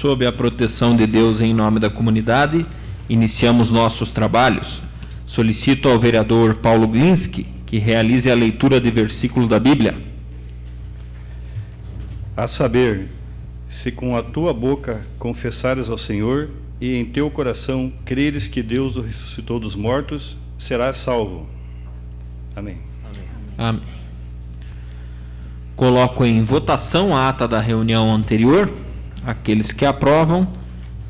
Sob a proteção de Deus, em nome da comunidade, iniciamos nossos trabalhos. Solicito ao vereador Paulo Glinski que realize a leitura de versículo da Bíblia. A saber, se com a tua boca confessares ao Senhor e em teu coração creres que Deus o ressuscitou dos mortos, serás salvo. Amém. Amém. Coloco em votação a ata da reunião anterior. Aqueles que aprovam,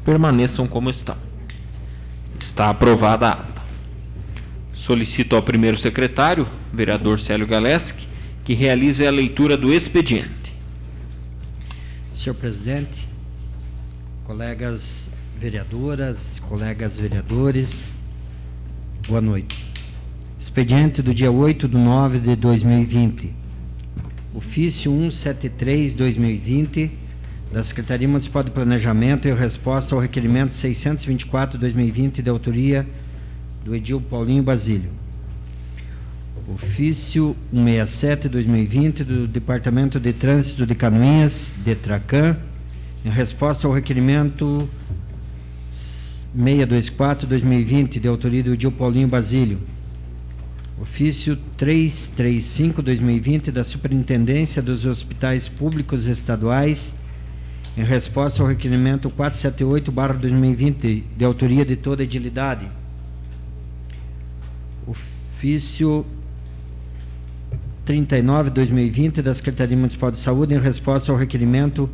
permaneçam como estão. Está aprovada a ata. Solicito ao primeiro secretário, vereador Célio Galeski, que realize a leitura do expediente. Senhor presidente, colegas vereadoras, colegas vereadores, boa noite. Expediente do dia 8/9 de 2020. Ofício 173/2020 da Secretaria Municipal de Planejamento em resposta ao requerimento 624/2020 de autoria do Edil Paulinho Basílio. Ofício 167/2020 do Departamento de Trânsito de Canoinhas, DETRACAN, em resposta ao requerimento 624/2020 de autoria do Edil Paulinho Basílio. Ofício 335/2020 da Superintendência dos Hospitais Públicos Estaduais, em resposta ao requerimento 478/2020 de autoria de toda a edilidade. Ofício 39/2020 da Secretaria Municipal de Saúde, em resposta ao requerimento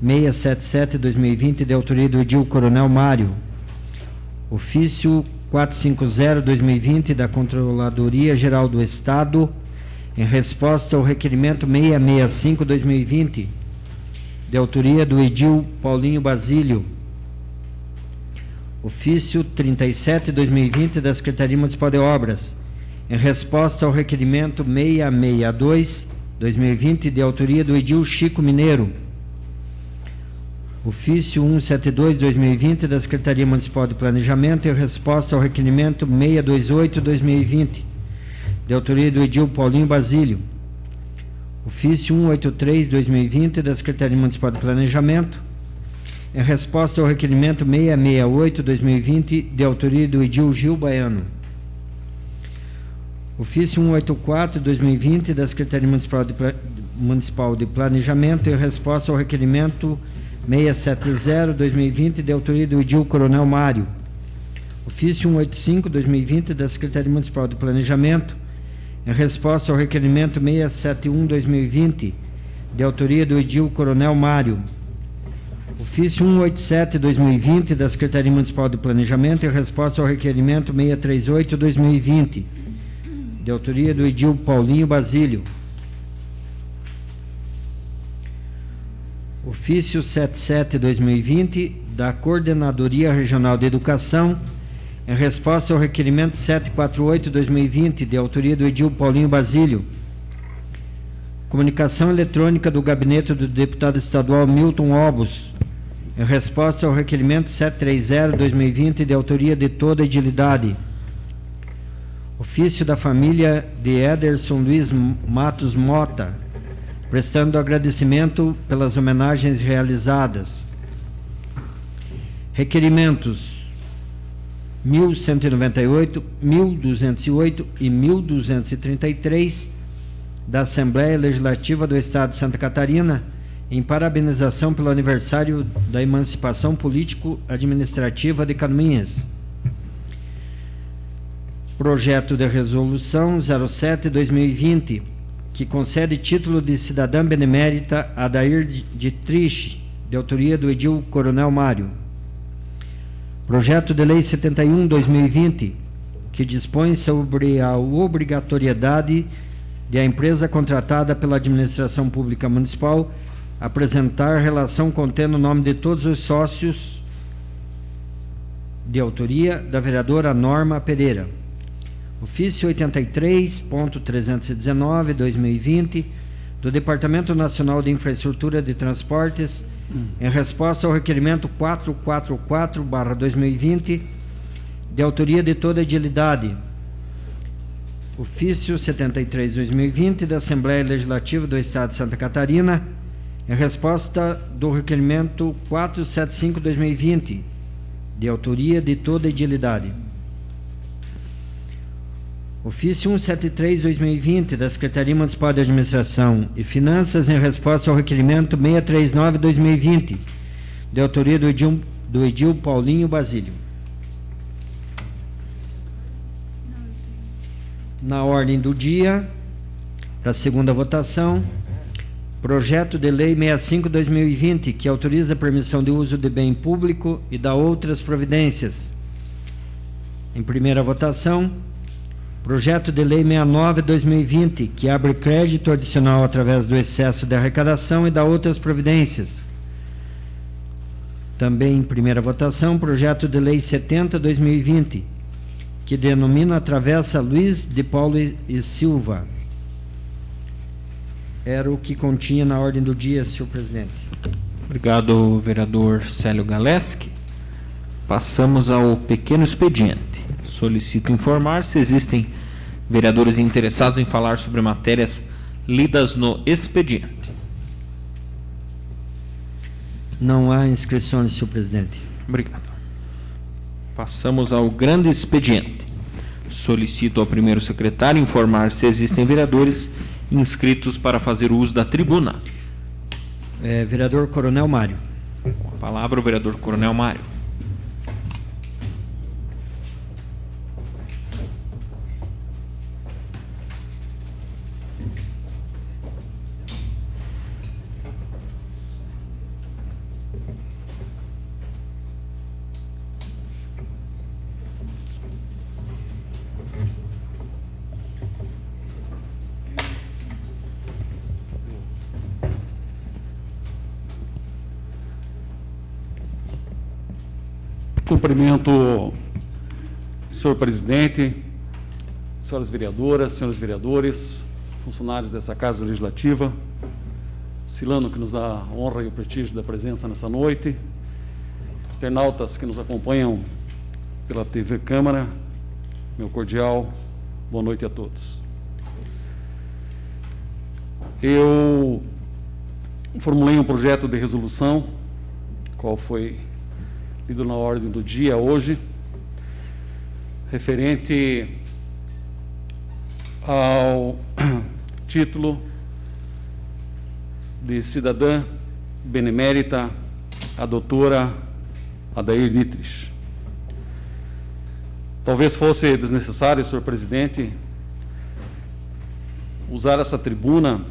677/2020 de autoria do Edil Coronel Mário. Ofício 450/2020 da Controladoria Geral do Estado, em resposta ao requerimento 665/2020 de autoria do Edil Paulinho Basílio. Ofício 37/2020 da Secretaria Municipal de Obras, em resposta ao requerimento 662/2020 de autoria do Edil Chico Mineiro. Ofício 172/2020 da Secretaria Municipal de Planejamento, em resposta ao requerimento 628/2020 de autoria do Edil Paulinho Basílio. Ofício 183/2020 da Secretaria Municipal de Planejamento, em resposta ao requerimento 668/2020 de autoria do Edil Gil Baiano. Ofício 184/2020 da Secretaria Municipal de Planejamento, em resposta ao requerimento 670/2020 de autoria do Edil Coronel Mário. Ofício 185/2020 da Secretaria Municipal de Planejamento, em resposta ao requerimento 671/2020 de autoria do Edil Coronel Mário. Ofício 187/2020 da Secretaria Municipal de Planejamento, em resposta ao requerimento 638/2020 de autoria do Edil Paulinho Basílio. Ofício 77/2020 da Coordenadoria Regional de Educação, em resposta ao requerimento 748/2020 de autoria do Edil Paulinho Basílio. Comunicação eletrônica do gabinete do deputado estadual Milton Obos, em resposta ao requerimento 730/2020 de autoria de toda a edilidade. Ofício da família de Ederson Luiz Matos Mota, prestando agradecimento pelas homenagens realizadas. Requerimentos 1198, 1208 e 1233 da Assembleia Legislativa do Estado de Santa Catarina, em parabenização pelo aniversário da emancipação político-administrativa de Canoinhas. Projeto de resolução 07/2020, que concede título de cidadã benemérita a Adair Dietrich, de autoria do Edil Coronel Mário. Projeto de lei 71/2020, que dispõe sobre a obrigatoriedade de a empresa contratada pela administração pública municipal apresentar relação contendo o nome de todos os sócios, de autoria da vereadora Norma Pereira. Ofício 83.319/2020 do Departamento Nacional de Infraestrutura de Transportes, em resposta ao requerimento 444/2020 de autoria de toda a edilidade. Ofício 73/2020 da Assembleia Legislativa do Estado de Santa Catarina, Em resposta do requerimento 475/2020, de autoria de toda a edilidade. Ofício 173/2020 da Secretaria Municipal de Administração e Finanças em resposta ao requerimento 639/2020, de autoria do Edil Paulinho Basílio. Na ordem do dia, para a segunda votação, projeto de lei 65/2020, que autoriza a permissão de uso de bem público e dá outras providências. Em primeira votação, projeto de lei 69/2020, que abre crédito adicional através do excesso de arrecadação e dá outras providências. Também em primeira votação, projeto de lei 70/2020, que denomina a Travessa Luiz de Paulo e Silva. Era o que continha na ordem do dia, senhor presidente. Obrigado, vereador Célio Galeski. Passamos ao pequeno expediente. Solicito informar se existem vereadores interessados em falar sobre matérias lidas no expediente. Não há inscrições, senhor presidente. Obrigado. Passamos ao grande expediente. Solicito ao primeiro secretário informar se existem vereadores inscritos para fazer uso da tribuna. Vereador Coronel Mário. Com a palavra o vereador Coronel Mário. Cumprimento, senhor presidente, senhoras vereadoras, senhores vereadores, funcionários dessa Casa Legislativa, Silano, que nos dá a honra e o prestígio da presença nessa noite, internautas que nos acompanham pela TV Câmara, meu cordial boa noite a todos. Eu formulei um projeto de resolução, qual foi lido na ordem do dia hoje, referente ao título de cidadã benemérita, a doutora Adair Dietrich. Talvez fosse desnecessário, senhor presidente, usar essa tribuna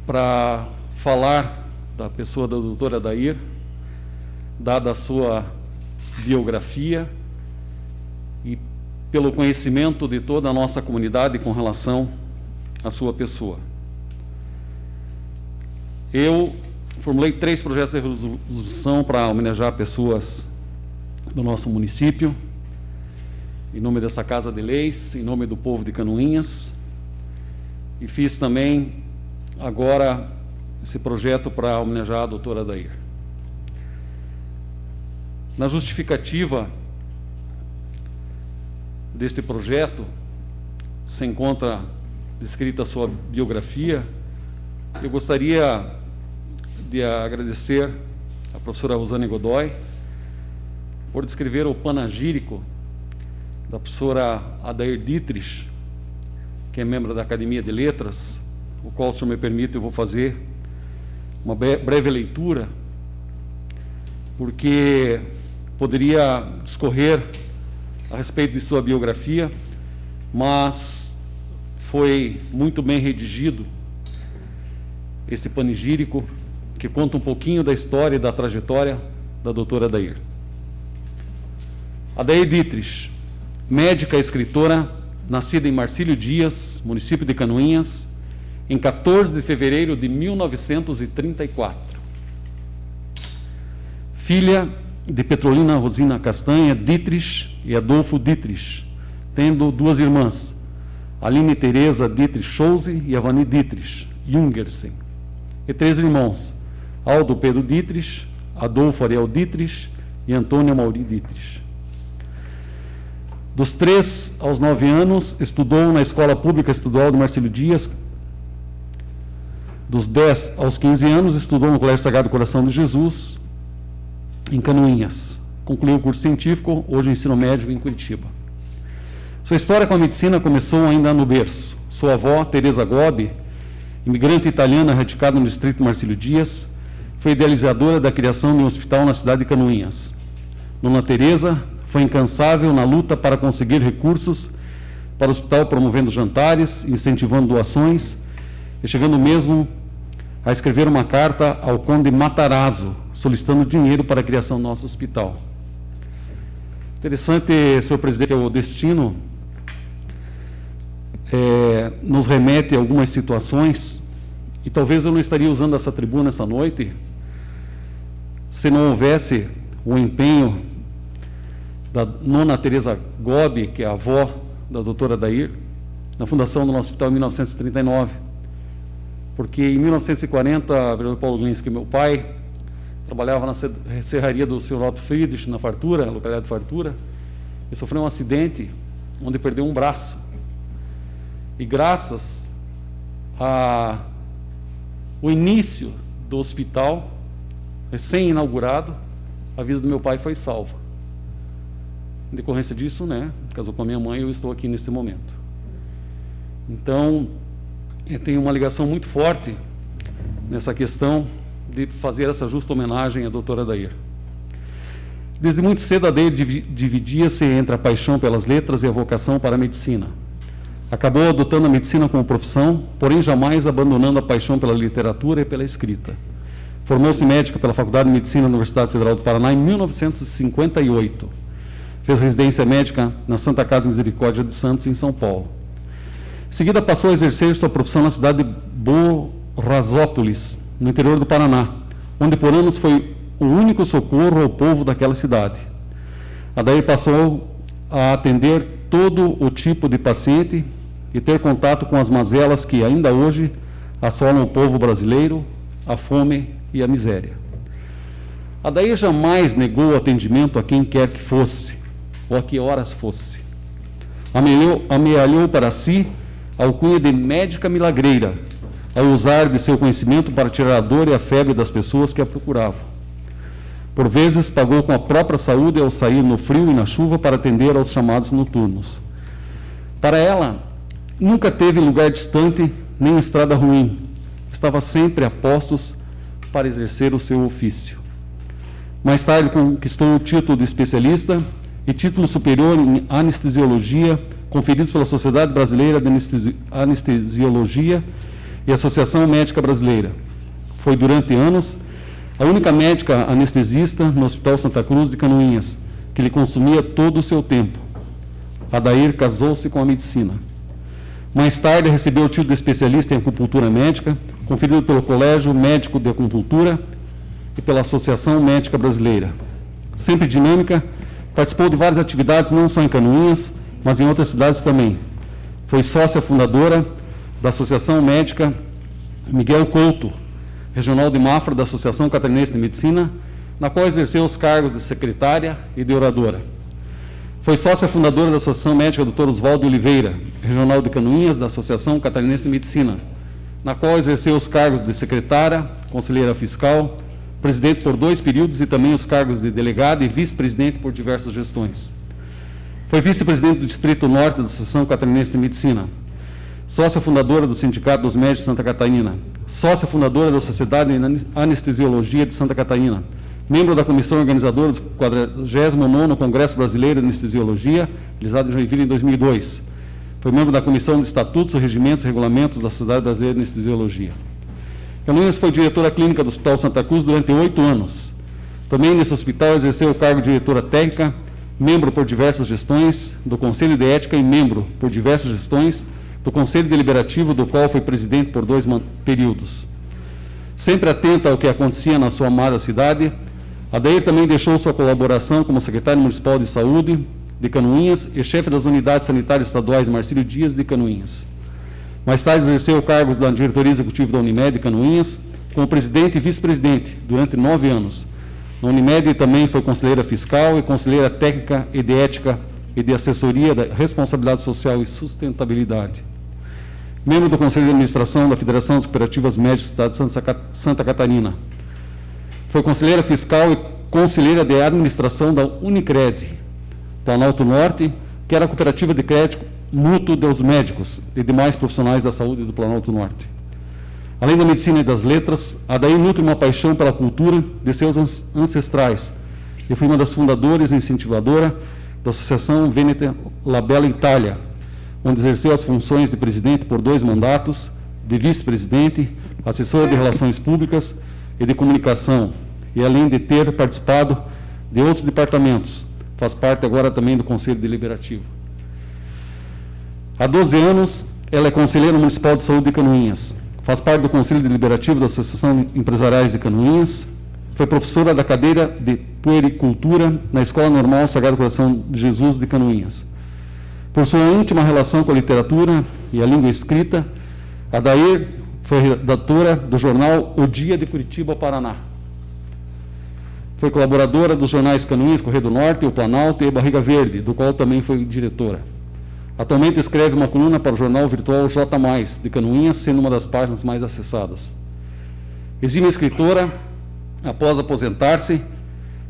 para falar da pessoa da doutora Adair, dada a sua biografia e pelo conhecimento de toda a nossa comunidade com relação à sua pessoa. Eu formulei 3 projetos de resolução para homenagear pessoas do nosso município, em nome dessa Casa de Leis, em nome do povo de Canoinhas, e fiz também agora esse projeto para homenagear a doutora Adair. Na justificativa deste projeto se encontra descrita a sua biografia. Eu gostaria de agradecer à professora Rosane Godoy por descrever o panegírico da professora Adair Dietrich, que é membro da Academia de Letras, o qual, se o senhor me permite, eu vou fazer uma breve leitura, porque poderia discorrer a respeito de sua biografia, mas foi muito bem redigido esse panegírico, que conta um pouquinho da história e da trajetória da doutora Adair. Adair Dietrich, médica e escritora, nascida em Marcílio Dias, município de Canoinhas, em 14 de fevereiro de 1934. Filha de Petrolina Rosina Castanha Dietrich e Adolfo Dietrich, tendo 2 irmãs, Aline Teresa Dietrich Schulze e Avani Dietrich Jungersen, e 3 irmãos, Aldo Pedro Dietrich, Adolfo Ariel Dietrich e Antônio Mauri Dietrich. Dos 3 aos 9 anos, estudou na Escola Pública Estadual de Marcílio Dias, Dos 10 aos 15 anos, estudou no Colégio Sagrado Coração de Jesus, em Canoinhas. Concluiu o curso científico, hoje ensino médio em Curitiba. Sua história com a medicina começou ainda no berço. Sua avó, Teresa Gobi, imigrante italiana radicada no distrito Marcílio Dias, foi idealizadora da criação de um hospital na cidade de Canoinhas. Dona Teresa foi incansável na luta para conseguir recursos para o hospital, promovendo jantares, incentivando doações e chegando mesmo a escrever uma carta ao conde Matarazzo, solicitando dinheiro para a criação do nosso hospital. Interessante, senhor presidente, o destino nos remete a algumas situações, e talvez eu não estaria usando essa tribuna essa noite se não houvesse o empenho da nona Teresa Gobi, que é a avó da doutora Adair, na fundação do nosso hospital em 1939. Porque em 1940, vereador Paulo Glinski, meu pai, trabalhava na serraria do Sr. Otto Friedrich, na Fartura, na localidade de Fartura, e sofreu um acidente onde perdeu um braço. E graças ao início do hospital, recém-inaugurado, a vida do meu pai foi salva. Em decorrência disso, casou com a minha mãe e eu estou aqui nesse momento. Então, eu tenho uma ligação muito forte nessa questão de fazer essa justa homenagem à doutora Adair. Desde muito cedo, a Adair dividia-se entre a paixão pelas letras e a vocação para a medicina. Acabou adotando a medicina como profissão, porém jamais abandonando a paixão pela literatura e pela escrita. Formou-se médica pela Faculdade de Medicina da Universidade Federal do Paraná em 1958. Fez residência médica na Santa Casa Misericórdia de Santos, em São Paulo. Em seguida, passou a exercer sua profissão na cidade de Borrazópolis, no interior do Paraná, onde por anos foi o único socorro ao povo daquela cidade. Daí passou a atender todo o tipo de paciente e ter contato com as mazelas que ainda hoje assolam o povo brasileiro, a fome e a miséria. Adair jamais negou o atendimento a quem quer que fosse, ou a que horas fosse. Amealhou para si a alcunha de médica milagreira, ao usar de seu conhecimento para tirar a dor e a febre das pessoas que a procuravam. Por vezes, pagou com a própria saúde ao sair no frio e na chuva para atender aos chamados noturnos. Para ela, nunca teve lugar distante nem estrada ruim. Estava sempre a postos para exercer o seu ofício. Mais tarde, conquistou o título de especialista e título superior em anestesiologia, conferidos pela Sociedade Brasileira de Anestesiologia e Associação Médica Brasileira. Foi, durante anos, a única médica anestesista no Hospital Santa Cruz de Canoinhas, que lhe consumia todo o seu tempo. Adair casou-se com a medicina. Mais tarde, recebeu o título de especialista em acupuntura médica, conferido pelo Colégio Médico de Acupuntura e pela Associação Médica Brasileira. Sempre dinâmica, participou de várias atividades, não só em Canoinhas, mas em outras cidades também. Foi sócia fundadora da Associação Médica Miguel Couto, regional de Mafra da Associação Catarinense de Medicina, na qual exerceu os cargos de secretária e de oradora. Foi sócia fundadora da Associação Médica Dr. Oswaldo Oliveira, regional de Canoinhas da Associação Catarinense de Medicina, na qual exerceu os cargos de secretária, conselheira fiscal, presidente por 2 períodos e também os cargos de delegada e vice-presidente por diversas gestões. Foi vice-presidente do Distrito Norte da Associação Catarinense de Medicina, sócia fundadora do Sindicato dos Médicos de Santa Catarina, sócia fundadora da Sociedade de Anestesiologia de Santa Catarina, membro da comissão organizadora do 49º Congresso Brasileiro de Anestesiologia, realizado em Joinville em 2002. Foi membro da comissão de Estatutos, Regimentos e Regulamentos da Sociedade Brasileira de Anestesiologia. Canoinhas foi diretora clínica do Hospital Santa Cruz durante 8 anos. Também nesse hospital exerceu o cargo de diretora técnica, membro por diversas gestões do Conselho de Ética e membro por diversas gestões do Conselho Deliberativo, do qual foi presidente por 2 períodos. Sempre atenta ao que acontecia na sua amada cidade, Adair também deixou sua colaboração como secretário municipal de saúde de Canoinhas e chefe das unidades sanitárias estaduais Marcílio Dias de Canoinhas. Mais tarde exerceu cargos da diretoria executiva da Unimed de Canoinhas, como presidente e vice-presidente, durante 9 anos. Na Unimed também foi conselheira fiscal e conselheira técnica e de ética e de assessoria da responsabilidade social e sustentabilidade. membro do Conselho de Administração da Federação das Cooperativas Médicas da cidade de Santa Catarina. Foi conselheira fiscal e conselheira de administração da Unicred, Planalto Norte, que era a cooperativa de crédito mútuo dos médicos e demais profissionais da saúde do Planalto Norte. Além da medicina e das letras, Adair nutre uma paixão pela cultura de seus ancestrais e foi uma das fundadoras e incentivadora da Associação Veneta Labella Itália, onde exerceu as funções de presidente por 2 mandatos, de vice-presidente, assessor de relações públicas e de comunicação, e além de ter participado de outros departamentos, faz parte agora também do Conselho Deliberativo. Há 12 anos, ela é conselheira municipal de saúde de Canoinhas, faz parte do Conselho Deliberativo da Associação Empresariais de Canoinhas, foi professora da cadeira de puericultura na Escola Normal Sagrado Coração de Jesus de Canoinhas. Por sua íntima relação com a literatura e a língua escrita, Adair foi redatora do jornal O Dia de Curitiba, Paraná. Foi colaboradora dos jornais Canoinhas, Correio do Norte, O Planalto e Barriga Verde, do qual também foi diretora. Atualmente escreve uma coluna para o jornal virtual J+, de Canoinhas, sendo uma das páginas mais acessadas. Exímia escritora, após aposentar-se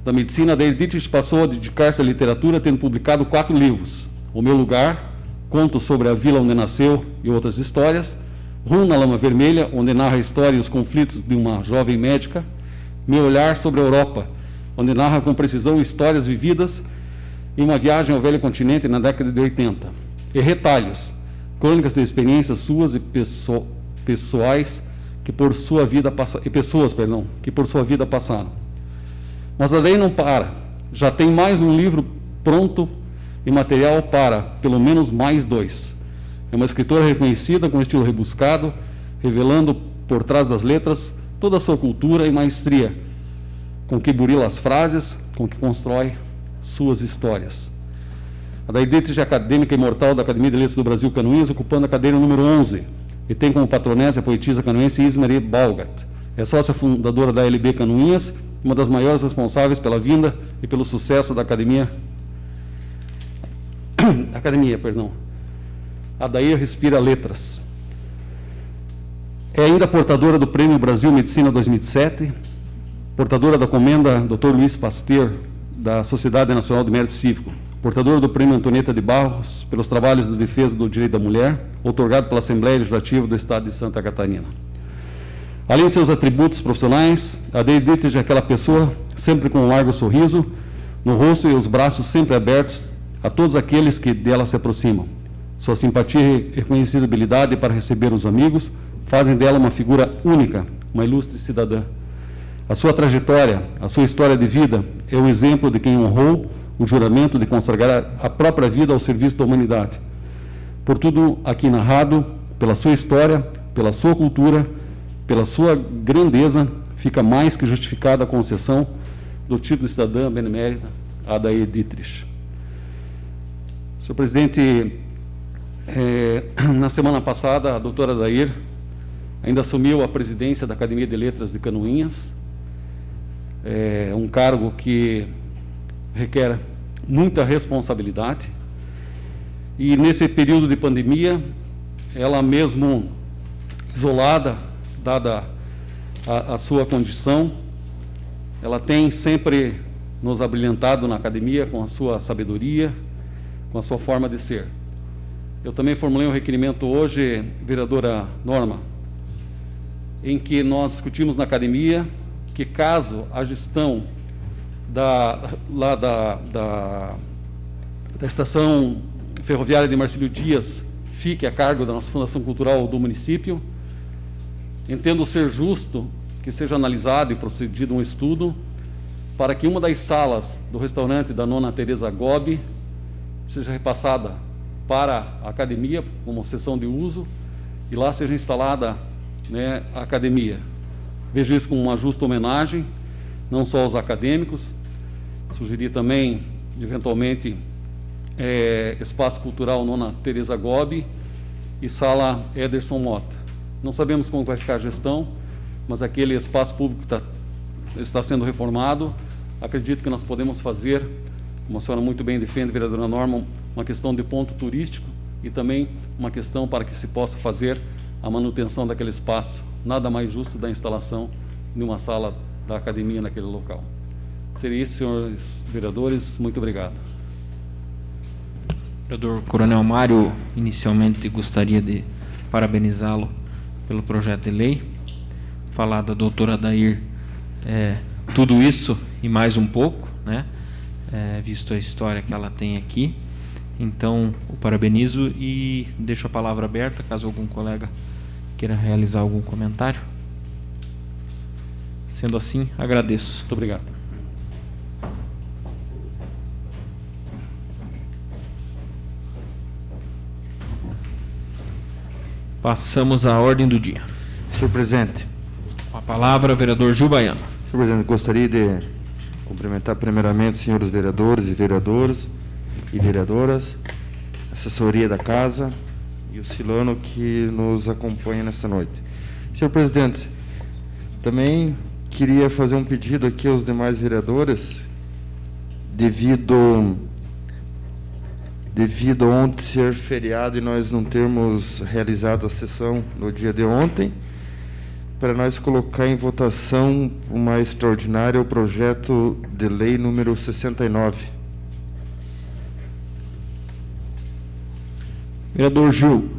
da medicina, Adair Dietrich passou a dedicar-se à literatura, tendo publicado 4 livros: O Meu Lugar, Contos sobre a Vila onde Nasceu e Outras Histórias; Rum na Lama Vermelha, onde narra a história e os conflitos de uma jovem médica; Meu Olhar sobre a Europa, onde narra com precisão histórias vividas em uma viagem ao velho continente na década de 80; e Retalhos, crônicas de experiências suas e pessoais que por sua vida que por sua vida passaram. Mas Adair não para, já tem mais um livro pronto e material para, pelo menos, mais 2. É uma escritora reconhecida com estilo rebuscado, revelando por trás das letras toda a sua cultura e maestria, com que burila as frases, com que constrói suas histórias. Adair Dietrich é acadêmica imortal da Academia de Letras do Brasil Canoinhas, ocupando a cadeira número 11, e tem como patronessa a poetisa canoense Ismarie Balgat. É sócia fundadora da LB Canoinhas, uma das maiores responsáveis pela vinda e pelo sucesso da academia. Adair respira letras. É ainda portadora do Prêmio Brasil Medicina 2007, portadora da comenda Dr. Luiz Pasteur, da Sociedade Nacional de Mérito Cívico, portadora do Prêmio Antonieta de Barros pelos trabalhos de defesa do direito da mulher, outorgado pela Assembleia Legislativa do Estado de Santa Catarina. Além de seus atributos profissionais, Adair Dietrich é aquela pessoa sempre com um largo sorriso no rosto e os braços sempre abertos a todos aqueles que dela se aproximam. Sua simpatia e reconhecibilidade para receber os amigos fazem dela uma figura única, uma ilustre cidadã. A sua trajetória, a sua história de vida é o exemplo de quem honrou o juramento de consagrar a própria vida ao serviço da humanidade. Por tudo aqui narrado, pela sua história, pela sua cultura, pela sua grandeza, fica mais que justificada a concessão do título de cidadã benemérita Adair Dietrich. Senhor presidente, na semana passada, a doutora Adair ainda assumiu a presidência da Academia de Letras de Canoinhas, um cargo que requer muita responsabilidade, e nesse período de pandemia, ela mesmo isolada, dada a sua condição, ela tem sempre nos abrilhantado na academia com a sua sabedoria, com a sua forma de ser. Eu também formulei um requerimento hoje, vereadora Norma, em que nós discutimos na academia que caso a gestão da estação ferroviária de Marcílio Dias fique a cargo da nossa Fundação Cultural do município, entendo ser justo que seja analisado e procedido um estudo para que uma das salas do restaurante da Nona Teresa Gobi seja repassada para a academia como sessão de uso e lá seja instalada, né, a academia. Vejo isso como uma justa homenagem, não só aos acadêmicos. Sugeri também, eventualmente, Espaço Cultural Nona Teresa Gobi e Sala Ederson Mota. Não sabemos como vai ficar a gestão, mas aquele espaço público está sendo reformado. Acredito que nós podemos fazer, como a senhora muito bem defende, vereadora Norma, uma questão de ponto turístico, e também uma questão para que se possa fazer a manutenção daquele espaço, nada mais justo da instalação de uma sala da academia naquele local. Seria isso, senhores vereadores, muito obrigado. Vereador Coronel Mário, inicialmente gostaria de parabenizá-lo pelo projeto de lei, falar da doutora Adair tudo isso e mais um pouco, né? Visto a história que ela tem aqui. Então, o parabenizo e deixo a palavra aberta, caso algum colega queira realizar algum comentário. Sendo assim, agradeço. Muito obrigado. Passamos à ordem do dia. Senhor presidente. Com a palavra, vereador Gil Baiano. Senhor presidente, gostaria de cumprimentar primeiramente os senhores vereadores e vereadoras e vereadoras, assessoria da casa e o Silano que nos acompanha nesta noite. Senhor presidente, também queria fazer um pedido aqui aos demais vereadores, devido ontem ser feriado e nós não termos realizado a sessão no dia de ontem, para nós colocar em votação uma extraordinária o projeto de lei número 69. Vereador Gil,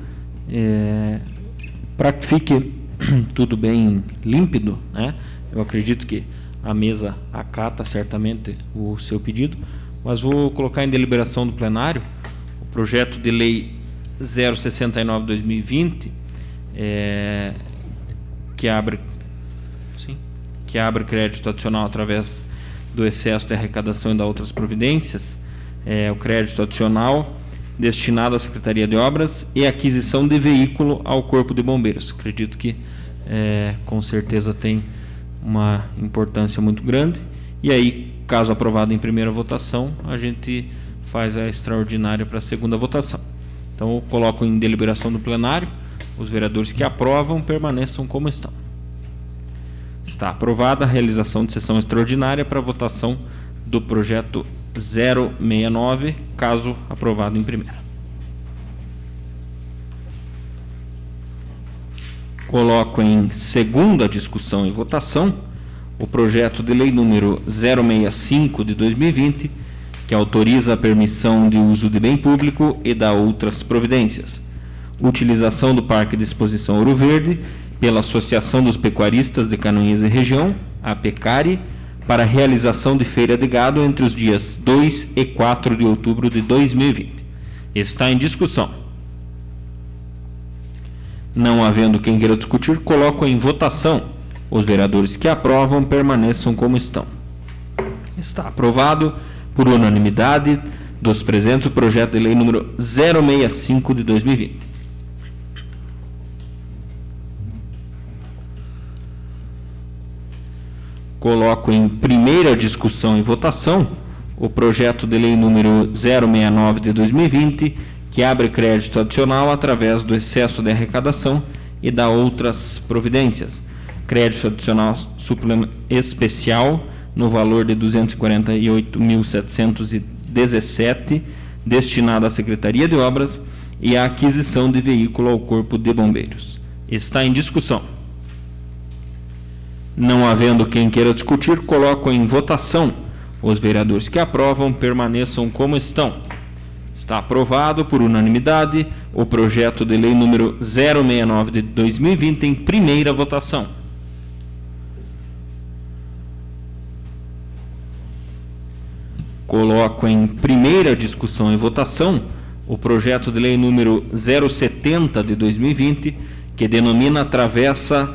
para que fique tudo bem límpido, né? Eu acredito que a mesa acata certamente o seu pedido, mas vou colocar em deliberação do plenário o projeto de lei 069/2020, que abre crédito adicional através do excesso de arrecadação e das outras providências, o crédito adicional destinado à Secretaria de Obras e aquisição de veículo ao Corpo de Bombeiros. Acredito que com certeza tem uma importância muito grande, e aí, caso aprovado em primeira votação, a gente faz a extraordinária para a segunda votação. Então, eu coloco em deliberação do plenário. Os vereadores que aprovam permaneçam como estão. Está aprovada a realização de sessão extraordinária para votação do projeto 069, caso aprovado em primeira. Coloco em segunda discussão e votação o projeto de lei número 065/2020, que autoriza a permissão de uso de bem público e da outras providências. Utilização do Parque de Exposição Ouro Verde pela Associação dos Pecuaristas de Canoinhas e Região, a Pecari, para realização de feira de gado entre os dias 2 e 4 de outubro de 2020. Está em discussão. Não havendo quem queira discutir, coloco em votação. Os vereadores que aprovam permaneçam como estão. Está aprovado por unanimidade dos presentes o projeto de lei número 065/2020. Coloco em primeira discussão e votação o projeto de lei número 069/2020, que abre crédito adicional através do excesso de arrecadação e da outras providências. Crédito adicional especial no valor de 248.717, destinado à Secretaria de Obras e à aquisição de veículo ao Corpo de Bombeiros. Está em discussão. Não havendo quem queira discutir, coloco em votação. Os vereadores que aprovam permaneçam como estão. Está aprovado por unanimidade o projeto de lei número 069/2020 em primeira votação. Coloco em primeira discussão e votação o projeto de lei número 070/2020, que denomina a Travessa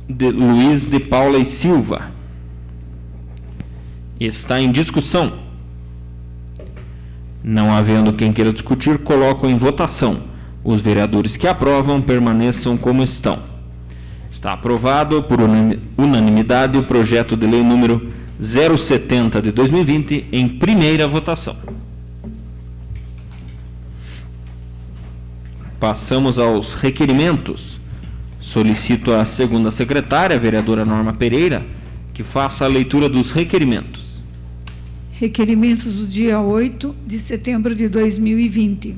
de Luiz de Paula e Silva. Está em discussão. Não havendo quem queira discutir, coloco em votação. Os vereadores que aprovam permaneçam como estão. Está aprovado por unanimidade o projeto de lei número 070/2020 em primeira votação. Passamos aos requerimentos. Solicito à segunda secretária, a vereadora Norma Pereira, que faça a leitura dos requerimentos. Requerimentos do dia 8 de setembro de 2020.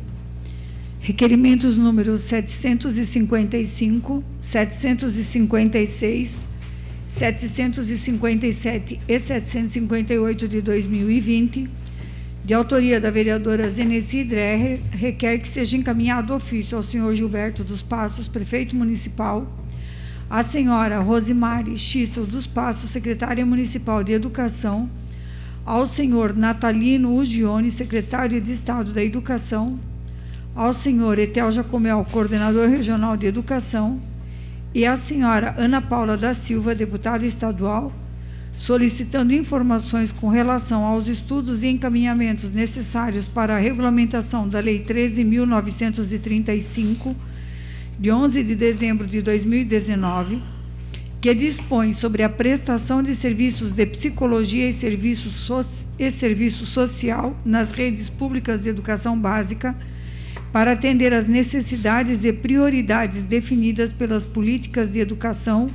Requerimentos números 755, 756, 757 e 758 de 2020, de autoria da vereadora Zenessi Dreher, requer que seja encaminhado ofício ao senhor Gilberto dos Passos, prefeito municipal, à senhora Rosimari Schissel dos Passos, secretária municipal de Educação, ao senhor Natalino Ugione, secretário de Estado da Educação, ao senhor Etel Jacomel, coordenador regional de Educação, e à senhora Ana Paula da Silva, deputada estadual, solicitando informações com relação aos estudos e encaminhamentos necessários para a regulamentação da Lei 13.935, de 11 de dezembro de 2019, que dispõe sobre a prestação de serviços de psicologia e serviço social nas redes públicas de educação básica, para atender às necessidades e prioridades definidas pelas políticas de educação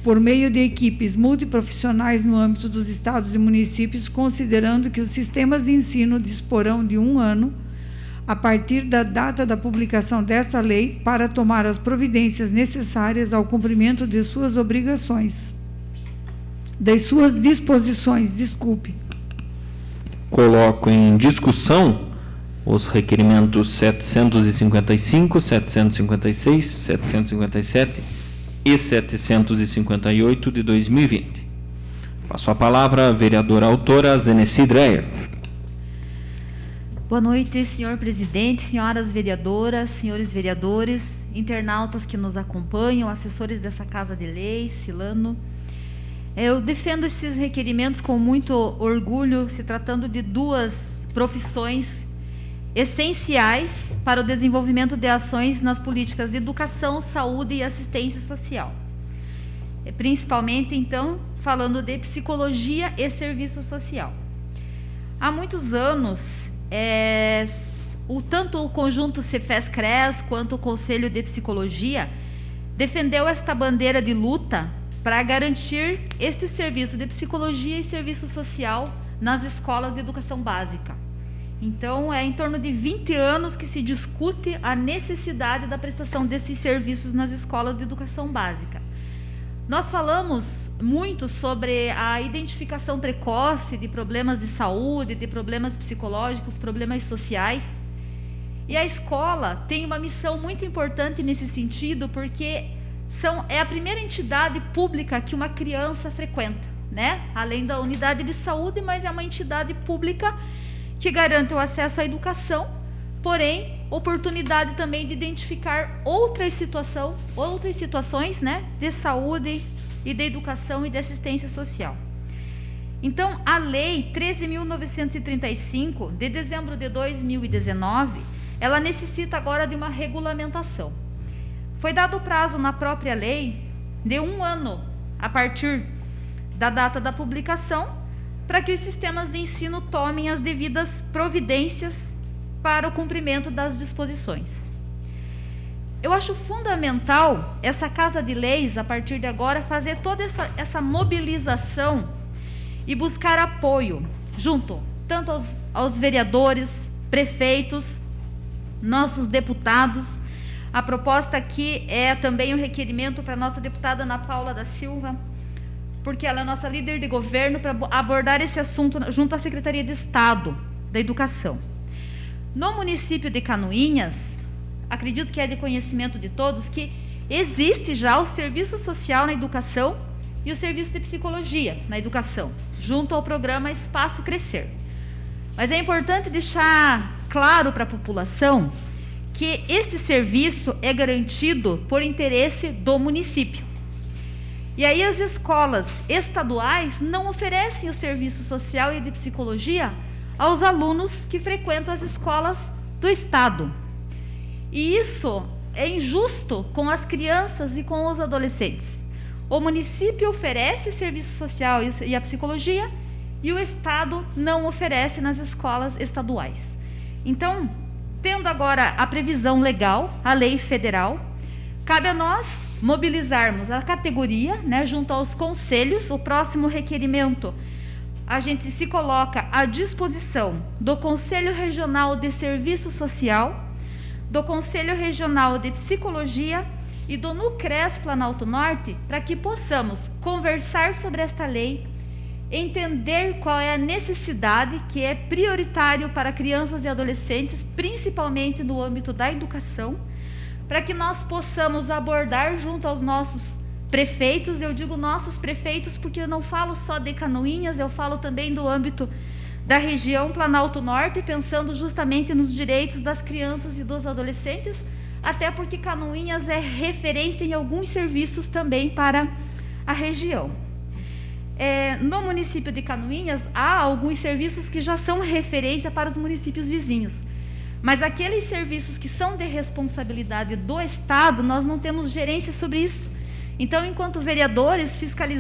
por meio de equipes multiprofissionais no âmbito dos estados e municípios, considerando que os sistemas de ensino disporão de 1 ano a partir da data da publicação desta lei para tomar as providências necessárias ao cumprimento de suas obrigações, das suas disposições, Coloco em discussão os requerimentos 755, 756, 757 e 758 de 2020. Passo a palavra à vereadora autora Zenessi Dreher. Boa noite, senhor presidente, senhoras vereadoras, senhores vereadores, internautas que nos acompanham, assessores dessa Casa de Lei, Silano. Eu defendo esses requerimentos com muito orgulho, se tratando de 2 profissões essenciais para o desenvolvimento de ações nas políticas de educação, saúde e assistência social. Principalmente, então, falando de psicologia e serviço social. Há muitos anos, tanto o conjunto Cefes-CRES quanto o Conselho de Psicologia defendeu esta bandeira de luta para garantir este serviço de psicologia e serviço social nas escolas de educação básica. Então, é em torno de 20 anos que se discute a necessidade da prestação desses serviços nas escolas de educação básica. Nós falamos muito sobre a identificação precoce de problemas de saúde, de problemas psicológicos, problemas sociais. E a escola tem uma missão muito importante nesse sentido, porque é a primeira entidade pública que uma criança frequenta, né? Além da unidade de saúde, mas é uma entidade pública que garante o acesso à educação, porém, oportunidade também de identificar outras situações, né, de saúde e de educação e de assistência social. Então, a Lei 13.935, de dezembro de 2019, ela necessita agora de uma regulamentação. Foi dado o prazo na própria lei de 1 ano, a partir da data da publicação, para que os sistemas de ensino tomem as devidas providências para o cumprimento das disposições. Eu acho fundamental essa Casa de Leis, a partir de agora, fazer toda essa mobilização e buscar apoio junto tanto aos vereadores, prefeitos, nossos deputados. A proposta aqui é também um requerimento para a nossa deputada Ana Paula da Silva, porque ela é nossa líder de governo, para abordar esse assunto junto à Secretaria de Estado da Educação. No município de Canoinhas, acredito que é de conhecimento de todos, que existe já o serviço social na educação e o serviço de psicologia na educação, junto ao programa Espaço Crescer. Mas é importante deixar claro para a população que este serviço é garantido por interesse do município. E aí as escolas estaduais não oferecem o serviço social e de psicologia aos alunos que frequentam as escolas do Estado. E isso é injusto com as crianças e com os adolescentes. O município oferece serviço social e a psicologia, e o Estado não oferece nas escolas estaduais. Então, tendo agora a previsão legal, a lei federal, cabe a nós mobilizarmos a categoria, né, junto aos conselhos. O próximo requerimento, a gente se coloca à disposição do Conselho Regional de Serviço Social, do Conselho Regional de Psicologia e do NUCRES Planalto Norte, para que possamos conversar sobre esta lei, entender qual é a necessidade que é prioritário para crianças e adolescentes, principalmente no âmbito da educação, para que nós possamos abordar junto aos nossos prefeitos. Eu digo nossos prefeitos porque eu não falo só de Canoinhas, eu falo também do âmbito da região Planalto Norte, pensando justamente nos direitos das crianças e dos adolescentes, até porque Canoinhas é referência em alguns serviços também para a região. No município de Canoinhas, há alguns serviços que já são referência para os municípios vizinhos, mas aqueles serviços que são de responsabilidade do Estado, nós não temos gerência sobre isso. Então, enquanto vereadores,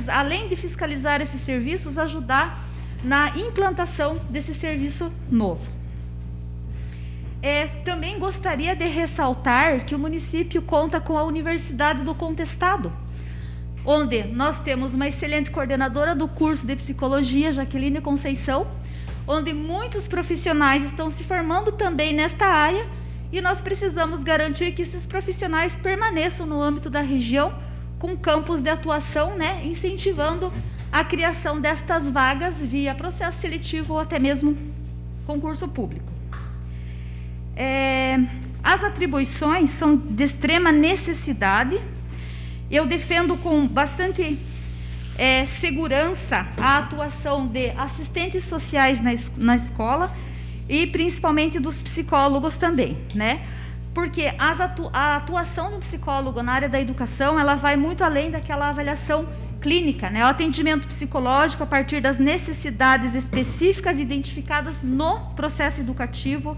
além de fiscalizar esses serviços, ajudar na implantação desse serviço novo. Também gostaria de ressaltar que o município conta com a Universidade do Contestado, onde nós temos uma excelente coordenadora do curso de psicologia, Jaqueline Conceição, onde muitos profissionais estão se formando também nesta área, e nós precisamos garantir que esses profissionais permaneçam no âmbito da região, com campos de atuação, incentivando a criação destas vagas via processo seletivo ou até mesmo concurso público. As atribuições são de extrema necessidade. Eu defendo com bastante segurança a atuação de assistentes sociais na escola e principalmente dos psicólogos também, porque a atuação do psicólogo na área da educação, ela vai muito além daquela avaliação clínica, o atendimento psicológico a partir das necessidades específicas identificadas no processo educativo,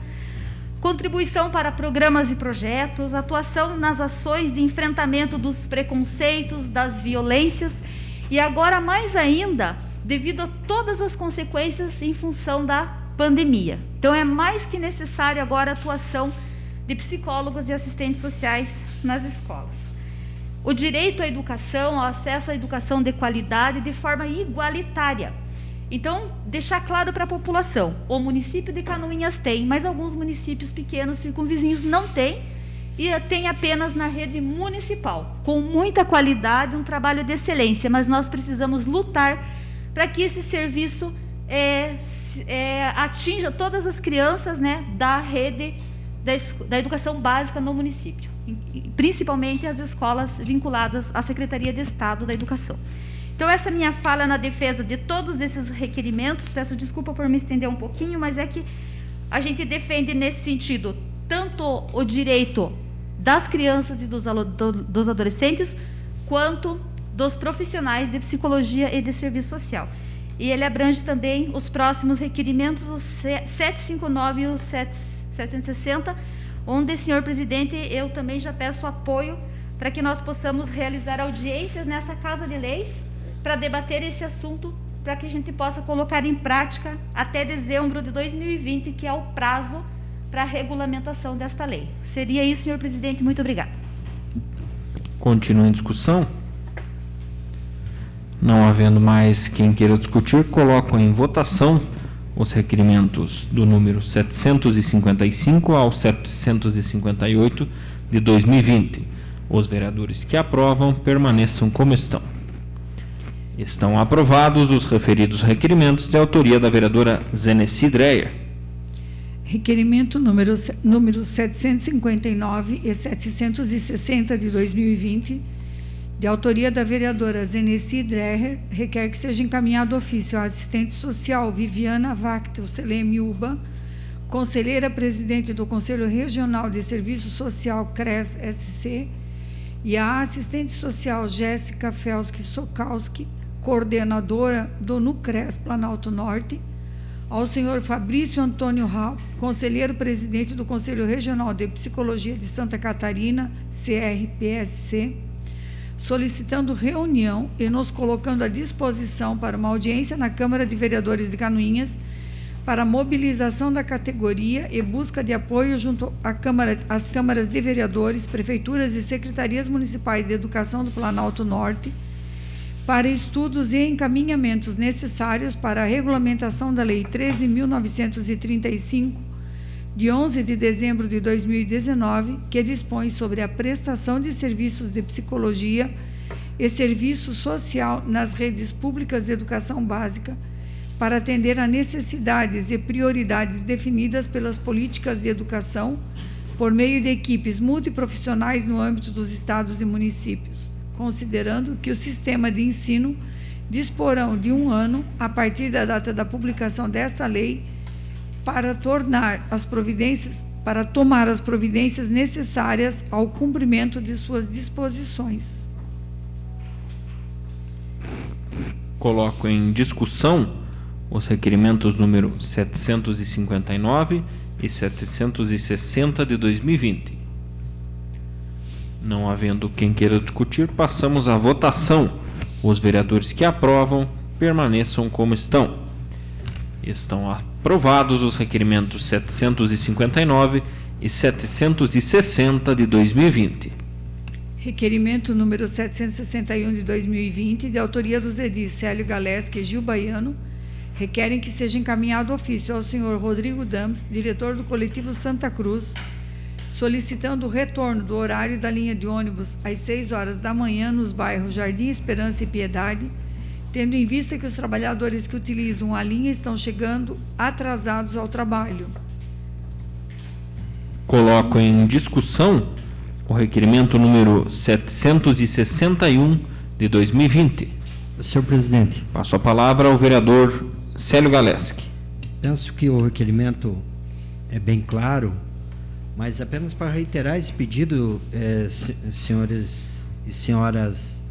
contribuição para programas e projetos, atuação nas ações de enfrentamento dos preconceitos, das violências, e agora mais ainda, devido a todas as consequências em função da pandemia. Então, é mais que necessário agora a atuação de psicólogos e assistentes sociais nas escolas. O direito à educação, ao acesso à educação de qualidade de forma igualitária. Então, deixar claro para a população, o município de Canoinhas tem, mas alguns municípios pequenos, circunvizinhos, não têm, e tem apenas na rede municipal, com muita qualidade, um trabalho de excelência, mas nós precisamos lutar para que esse serviço atinja todas as crianças da rede da educação básica no município, principalmente as escolas vinculadas à Secretaria de Estado da Educação. Então, essa minha fala na defesa de todos esses requerimentos, peço desculpa por me estender um pouquinho, mas é que a gente defende nesse sentido tanto o direito das crianças e dos adolescentes, quanto dos profissionais de psicologia e de serviço social. E ele abrange também os próximos requerimentos, os 759 e os 760, onde, senhor presidente, eu também já peço apoio para que nós possamos realizar audiências nessa Casa de Leis, para debater esse assunto, para que a gente possa colocar em prática até dezembro de 2020, que é o prazo para a regulamentação desta lei. Seria isso, senhor presidente. Muito obrigada. Continua em discussão? Não havendo mais quem queira discutir, coloco em votação os requerimentos do número 755 ao 758 de 2020. Os vereadores que aprovam permaneçam como estão. Estão aprovados os referidos requerimentos de autoria da vereadora Zeneci Dreyer. Requerimento número 759 e 760 de 2020, de autoria da vereadora Zeneci Dreyer, requer que seja encaminhado ofício à assistente social Viviana Vactel Seleme Uba, conselheira presidente do Conselho Regional de Serviço Social CRES-SC, e à assistente social Jéssica Felski Sokalski, coordenadora do NUCRES Planalto Norte, ao senhor Fabrício Antônio Raul, conselheiro presidente do Conselho Regional de Psicologia de Santa Catarina, CRPSC, solicitando reunião e nos colocando à disposição para uma audiência na Câmara de Vereadores de Canoinhas para mobilização da categoria e busca de apoio junto às câmaras de vereadores, prefeituras e secretarias municipais de educação do Planalto Norte, para estudos e encaminhamentos necessários para a regulamentação da Lei 13.935, de 11 de dezembro de 2019, que dispõe sobre a prestação de serviços de psicologia e serviço social nas redes públicas de educação básica, para atender a necessidades e prioridades definidas pelas políticas de educação por meio de equipes multiprofissionais no âmbito dos estados e municípios, considerando que o sistema de ensino disporão de 1 ano a partir da data da publicação desta lei para tomar as providências necessárias ao cumprimento de suas disposições. Coloco em discussão os requerimentos número 759 e 760 de 2020. Não havendo quem queira discutir, passamos à votação. Os vereadores que aprovam permaneçam como estão. Estão aprovados os requerimentos 759 e 760 de 2020. Requerimento número 761 de 2020, de autoria dos edis Célio Galeski e Gil Baiano, requerem que seja encaminhado ofício ao senhor Rodrigo Dams, diretor do coletivo Santa Cruz, solicitando o retorno do horário da linha de ônibus às 6 horas da manhã nos bairros Jardim Esperança e Piedade, tendo em vista que os trabalhadores que utilizam a linha estão chegando atrasados ao trabalho. Coloco em discussão o requerimento número 761 de 2020. Senhor presidente, Passo a palavra ao vereador Célio Galeski. penso que o requerimento é bem claro, mas apenas para reiterar esse pedido, senhores e senhoras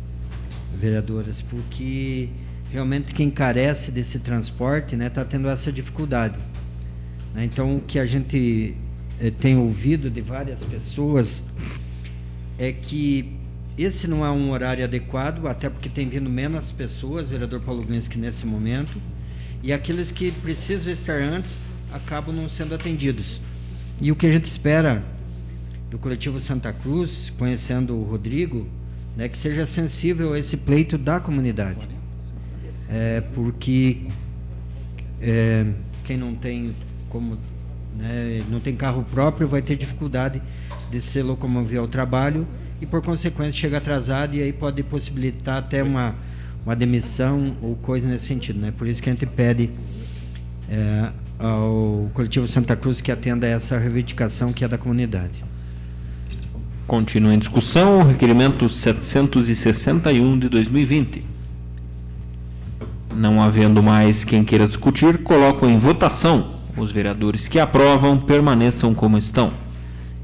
vereadoras, porque realmente quem carece desse transporte, né, está tendo essa dificuldade. Então, o que a gente tem ouvido de várias pessoas é que esse não é um horário adequado, até porque tem vindo menos pessoas, vereador Paulo Glinski, nesse momento, e aqueles que precisam estar antes acabam não sendo atendidos. E o que a gente espera do coletivo Santa Cruz, conhecendo o Rodrigo, né, que seja sensível a esse pleito da comunidade. Porque quem não tem como, né, não tem carro próprio vai ter dificuldade de se locomover ao trabalho e, por consequência, chega atrasado, e aí pode possibilitar até uma demissão ou coisa nesse sentido, né? Por isso que a gente pede ao coletivo Santa Cruz que atenda a essa reivindicação que é da comunidade. Continua em discussão o requerimento 761 de 2020. Não havendo mais quem queira discutir, coloco em votação. Os vereadores que aprovam permaneçam como estão.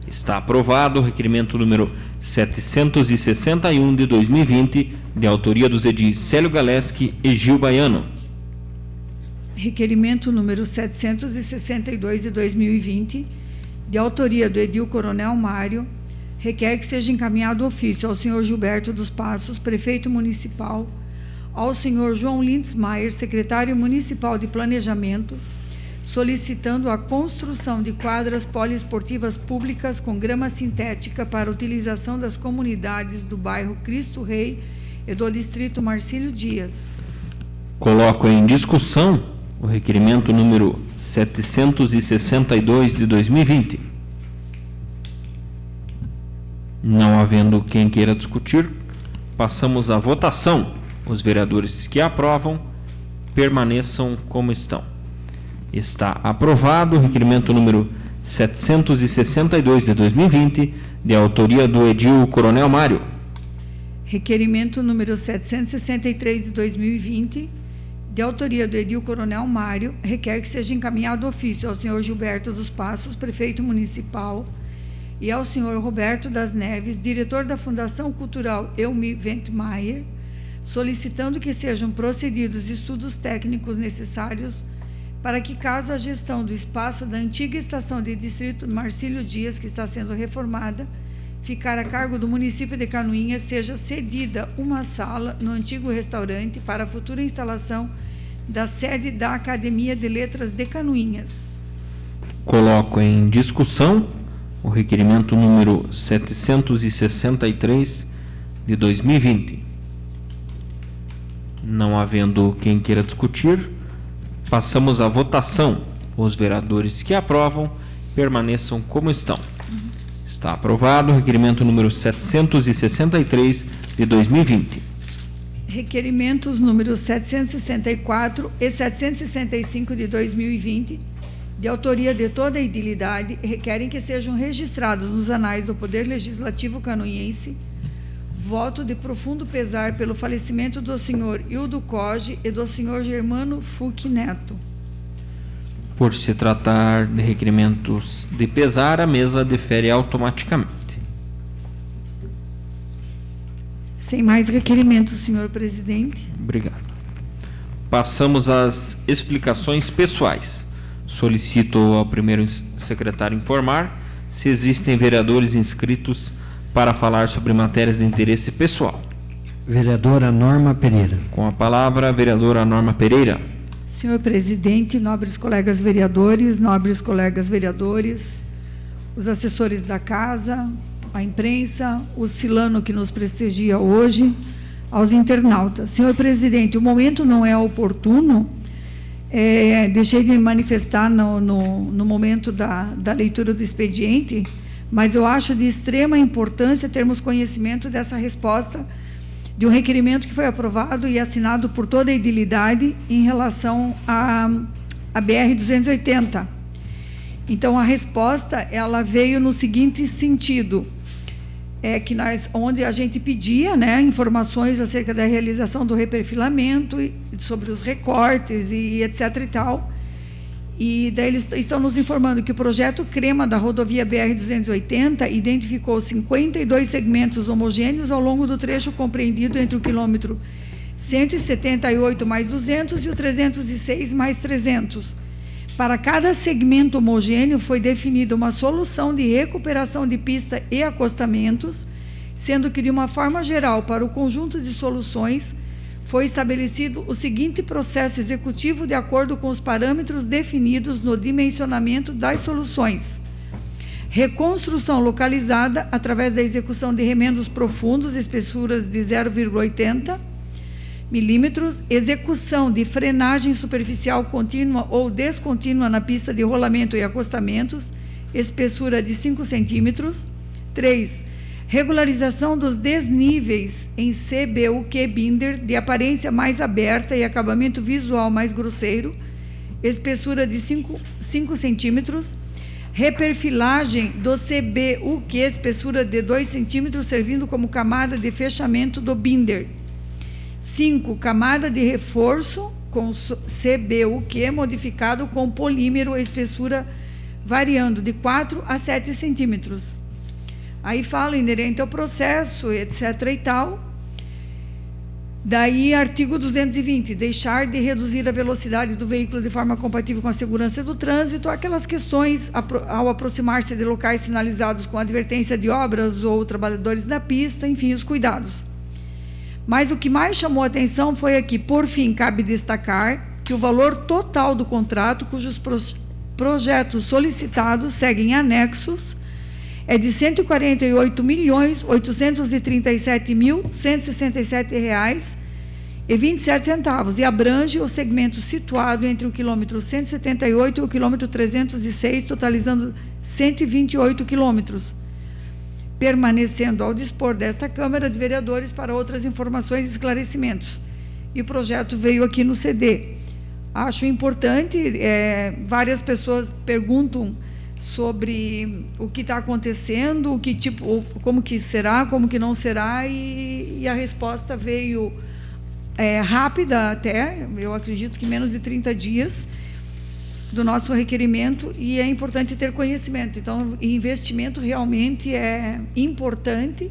Está aprovado o requerimento número 761 de 2020, de autoria dos edis Célio Galeski e Gil Baiano. Requerimento número 762 de 2020, de autoria do edil Coronel Mário, requer que seja encaminhado ofício ao senhor Gilberto dos Passos, prefeito municipal, ao senhor João Lindsmaier, secretário municipal de Planejamento, solicitando a construção de quadras poliesportivas públicas com grama sintética para utilização das comunidades do bairro Cristo Rei e do distrito Marcílio Dias. Coloco em discussão o requerimento número 762 de 2020. Não havendo quem queira discutir, passamos à votação. Os vereadores que aprovam permaneçam como estão. Está aprovado o requerimento número 762 de 2020, de autoria do edil Coronel Mário. Requerimento número 763 de 2020, de autoria do edil Coronel Mário, requer que seja encaminhado ofício ao senhor Gilberto dos Passos, prefeito municipal, e ao senhor Roberto das Neves, diretor da Fundação Cultural Elmi Ventmaier, solicitando que sejam procedidos estudos técnicos necessários para que, caso a gestão do espaço da antiga estação de distrito Marcílio Dias, que está sendo reformada, ficar a cargo do município de Canoinhas, seja cedida uma sala no antigo restaurante para a futura instalação da sede da Academia de Letras de Canoinhas. Coloco em discussão o requerimento número 763 de 2020. Não havendo quem queira discutir, passamos à votação. Os vereadores que aprovam permaneçam como estão. Está aprovado o requerimento número 763 de 2020. Requerimentos números 764 e 765 de 2020, de autoria de toda a edilidade, requerem que sejam registrados nos anais do Poder Legislativo canoinhense voto de profundo pesar pelo falecimento do senhor Hildo Coge e do senhor Germano Fuc Neto. Por se tratar de requerimentos de pesar, a mesa defere automaticamente. Sem mais requerimentos, senhor presidente. Obrigado. Passamos às explicações pessoais. Solicito ao primeiro secretário informar se existem vereadores inscritos para falar sobre matérias de interesse pessoal. Vereadora Norma Pereira. Com a palavra, a vereadora Norma Pereira. Senhor presidente, nobres colegas vereadores, os assessores da casa, a imprensa, o Silano que nos prestigia hoje, aos internautas. Senhor presidente, o momento não é oportuno, deixei de me manifestar no momento da leitura do expediente, mas eu acho de extrema importância termos conhecimento dessa resposta de um requerimento que foi aprovado e assinado por toda a edilidade em relação à BR-280. Então, a resposta, ela veio no seguinte sentido, que onde a gente pedia, né, informações acerca da realização do reperfilamento, sobre os recortes e etc. e tal. E daí eles estão nos informando que o projeto CREMA da rodovia BR-280 identificou 52 segmentos homogêneos ao longo do trecho compreendido entre o quilômetro 178 mais 200 e o 306 mais 300. Para cada segmento homogêneo foi definida uma solução de recuperação de pista e acostamentos, sendo que, de uma forma geral, para o conjunto de soluções, foi estabelecido o seguinte processo executivo de acordo com os parâmetros definidos no dimensionamento das soluções: reconstrução localizada através da execução de remendos profundos, espessuras de 0,80 milímetros, execução de frenagem superficial contínua ou descontínua na pista de rolamento e acostamentos, espessura de 5 centímetros. 3. Regularização dos desníveis em CBUQ binder de aparência mais aberta e acabamento visual mais grosseiro, espessura de 5 centímetros. Reperfilagem do CBUQ, espessura de 2 centímetros, servindo como camada de fechamento do binder. 5. Camada de reforço com CBUQ modificado com polímero, espessura variando de 4 a 7 centímetros. Aí fala inerente ao processo, etc. e tal. Daí, artigo 220, deixar de reduzir a velocidade do veículo de forma compatível com a segurança do trânsito, aquelas questões ao aproximar-se de locais sinalizados com advertência de obras ou trabalhadores na pista, enfim, os cuidados. Mas o que mais chamou a atenção foi aqui, por fim, cabe destacar que o valor total do contrato, cujos projetos solicitados seguem anexos, é de R$ 148.837.167,27 e abrange o segmento situado entre o quilômetro 178 e o quilômetro 306, totalizando 128 quilômetros, permanecendo ao dispor desta Câmara de Vereadores para outras informações e esclarecimentos. E o projeto veio aqui no CD. Acho importante, várias pessoas perguntam sobre o que está acontecendo, o que tipo, como que será, como que não será, e a resposta veio rápida até, eu acredito que menos de 30 dias do nosso requerimento, e é importante ter conhecimento. Então, investimento realmente é importante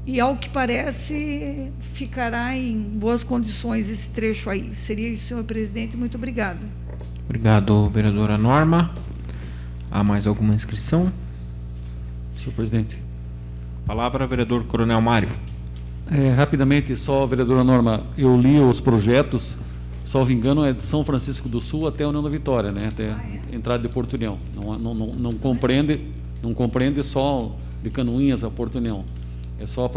e, ao que parece, ficará em boas condições esse trecho aí. Seria isso, senhor presidente. Muito obrigada. Obrigado, vereadora Norma. Há mais alguma inscrição? Senhor presidente. Palavra, vereador Coronel Mário. Rapidamente, só, vereadora Norma, eu li os projetos, salvo engano, é de São Francisco do Sul até a União da Vitória, né? Até a entrada de Porto União. Não compreende só de Canoinhas a Porto União. É só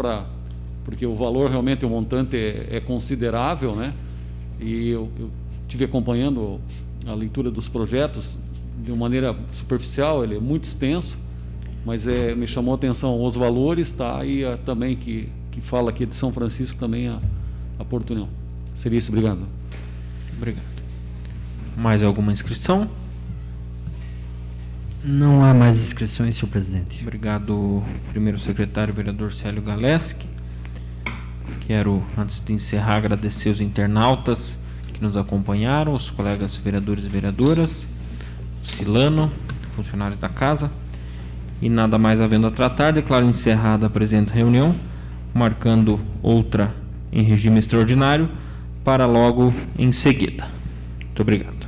porque o valor, realmente, o montante é considerável, né? E eu tive acompanhando a leitura dos projetos de uma maneira superficial, ele é muito extenso, mas me chamou a atenção os valores, tá? E também que fala aqui de São Francisco também a Porto União. Seria isso, obrigado. Obrigado. Mais alguma inscrição? Não há mais inscrições, senhor presidente. Obrigado, primeiro secretário, vereador Célio Galeski. Quero, antes de encerrar, agradecer os internautas que nos acompanharam, os colegas vereadores e vereadoras, o Silano, funcionários da casa. E nada mais havendo a tratar, declaro encerrada a presente reunião, marcando outra em regime extraordinário para logo em seguida. Muito obrigado.